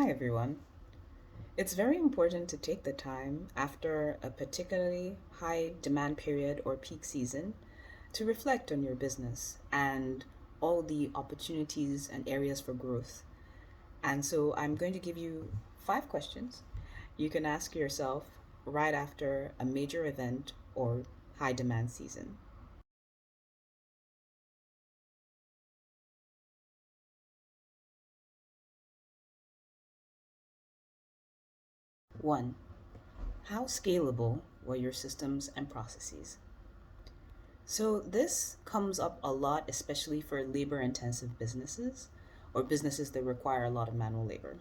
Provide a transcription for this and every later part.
Hi, everyone. It's very important to take the time after a particularly high demand period or peak season to reflect on your business and all the opportunities and areas for growth. And so I'm going to give you 5 questions you can ask yourself right after a major event or high demand season. One, how scalable were your systems and processes? So this comes up a lot, especially for labor intensive businesses or businesses that require a lot of manual labor.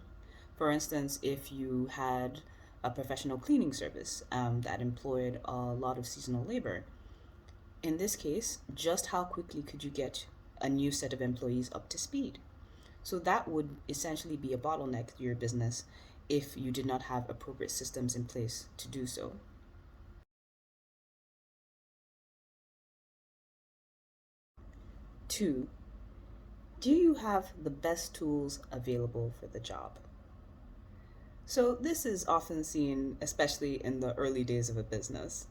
For instance, if you had a professional cleaning service that employed a lot of seasonal labor, in this case, just how quickly could you get a new set of employees up to speed? So that would essentially be a bottleneck to your business if you did not have appropriate systems in place to do so. Two, do you have the best tools available for the job? So, this is often seen, especially in the early days of a business.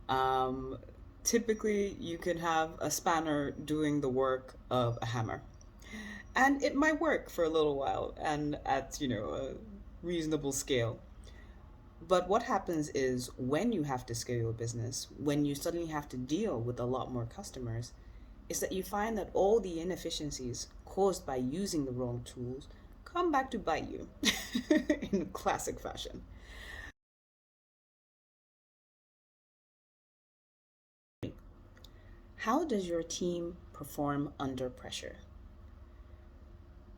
Um, Typically, you can have a spanner doing the work of a hammer, and it might work for a little while and at a reasonable scale. But what happens is when you have to scale your business, when you suddenly have to deal with a lot more customers, is that you find that all the inefficiencies caused by using the wrong tools come back to bite you in classic fashion. How does your team perform under pressure?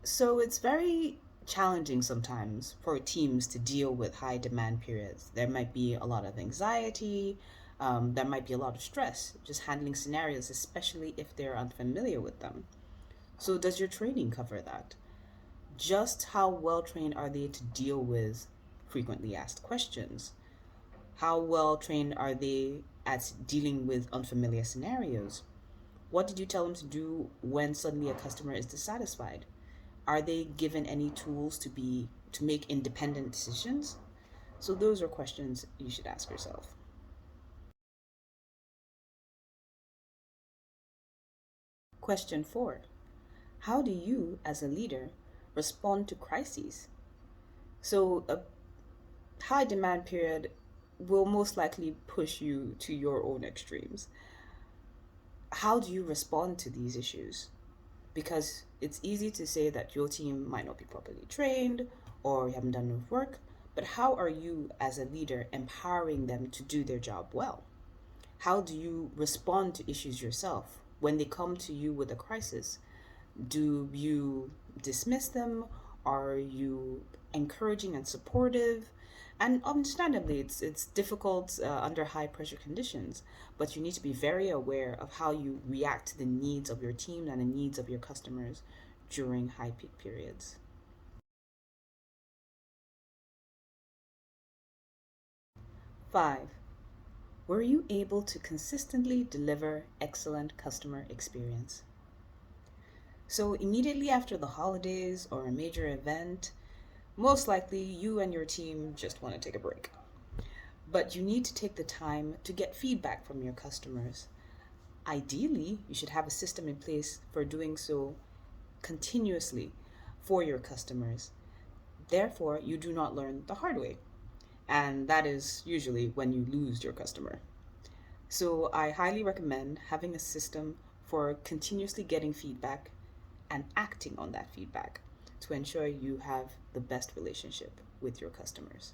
So it's very challenging sometimes for teams to deal with high demand periods. There might be a lot of anxiety, there might be a lot of stress just handling scenarios, especially if they're unfamiliar with them. So, does your training cover that? Just how well trained are they to deal with frequently asked questions? How well trained are they at dealing with unfamiliar scenarios? What did you tell them to do when suddenly a customer is dissatisfied? Are they given any tools to make independent decisions? So those are questions you should ask yourself. Question 4. How do you as a leader respond to crises? So a high demand period will most likely push you to your own extremes. How do you respond to these issues? Because it's easy to say that your team might not be properly trained or you haven't done enough work, but how are you as a leader empowering them to do their job well? How do you respond to issues yourself when they come to you with a crisis? Do you dismiss them? Are you encouraging and supportive? And understandably, it's difficult under high pressure conditions, but you need to be very aware of how you react to the needs of your team and the needs of your customers during high peak periods. 5. Were you able to consistently deliver excellent customer experience? So, immediately after the holidays or a major event, most likely you and your team just want to take a break. But you need to take the time to get feedback from your customers. Ideally, you should have a system in place for doing so continuously for your customers. Therefore, you do not learn the hard way. And that is usually when you lose your customer. So, I highly recommend having a system for continuously getting feedback and acting on that feedback to ensure you have the best relationship with your customers.